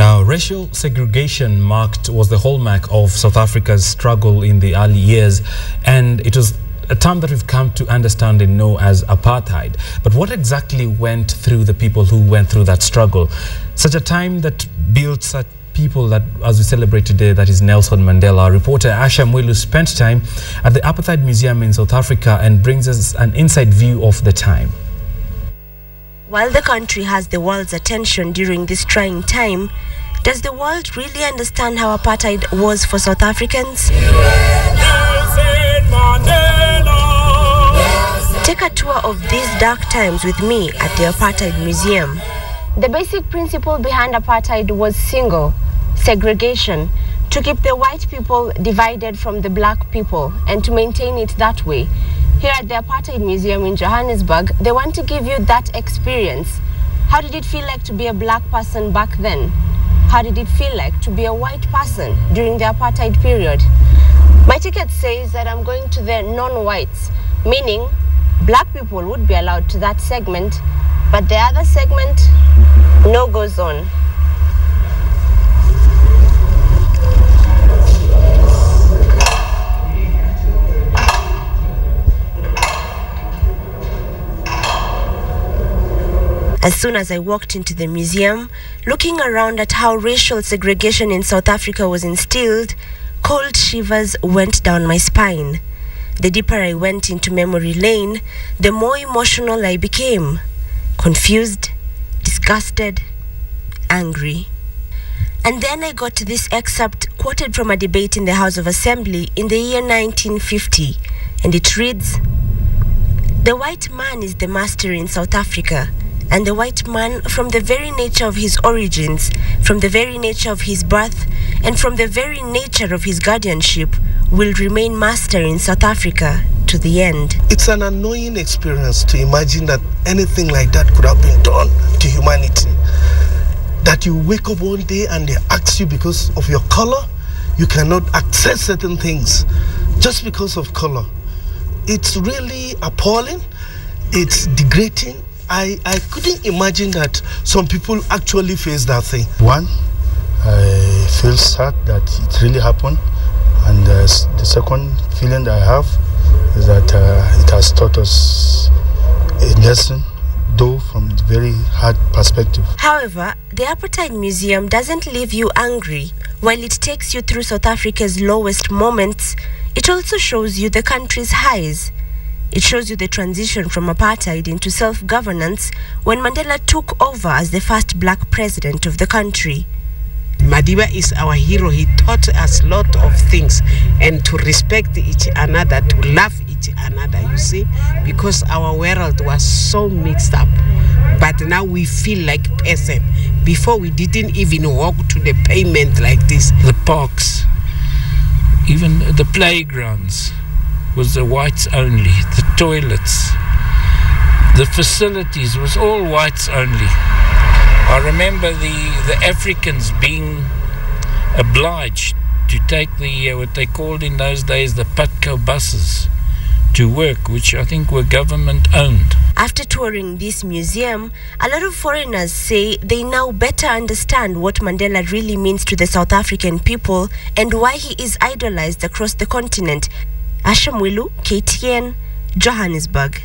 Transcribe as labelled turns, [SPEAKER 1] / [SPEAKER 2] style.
[SPEAKER 1] Now, racial segregation was the hallmark of South Africa's struggle in the early years, and it was a term that we've come to understand and know as apartheid. But what exactly went through the people who went through that struggle? Such a time that built such people that, as we celebrate today, that is Nelson Mandela. Our reporter Asha Mwilu spent time at the Apatheid Museum in South Africa and brings us an inside view of the time.
[SPEAKER 2] While the country has the world's attention during this trying time, does the world really understand how apartheid was for South Africans? Take a tour of these dark times with me at the Apartheid Museum. The basic principle behind apartheid was single, segregation, to keep the white people divided from the black people and to maintain it that way. Here at the Apartheid Museum in Johannesburg, they want to give you that experience. How did it feel like to be a black person back then? How did it feel like to be a white person during the apartheid period? My ticket says that I'm going to the non-whites, meaning black people would be allowed to that segment, but the other segment, no goes on. As soon as I walked into the museum, looking around at how racial segregation in South Africa was instilled, cold shivers went down my spine. The deeper I went into memory lane, the more emotional I became. Confused, disgusted, angry. And then I got to this excerpt quoted from a debate in the House of Assembly in the year 1950, and it reads, "The white man is the master in South Africa, and the white man, from the very nature of his origins, from the very nature of his birth, and from the very nature of his guardianship, will remain master in South Africa to the end."
[SPEAKER 3] It's an annoying experience to imagine that anything like that could have been done to humanity. That you wake up one day and they ask you because of your color, you cannot access certain things just because of color. It's really appalling. It's degrading. I couldn't imagine that some people actually face that thing.
[SPEAKER 4] One, I feel sad that it really happened. And the second feeling that I have is that it has taught us a lesson, though from a very hard perspective.
[SPEAKER 2] However, the Apartheid Museum doesn't leave you angry. While it takes you through South Africa's lowest moments, it also shows you the country's highs. It shows you the transition from apartheid into self-governance when Mandela took over as the first black president of the country.
[SPEAKER 5] Madiba is our hero. He taught us a lot of things, and to respect each another, to love each another, you see, because our world was so mixed up. But now we feel like person. Before we didn't even walk to the pavement like this.
[SPEAKER 6] The parks, even the playgrounds, was the whites only. The toilets, the facilities was all whites only. I remember the Africans being obliged to take the what they called in those days the Patco buses to work, which I think were government owned.
[SPEAKER 2] After touring this museum, a lot of foreigners say they now better understand what Mandela really means to the South African people and why he is idolized across the continent. Asha Mwilu, KTN, Johannesburg.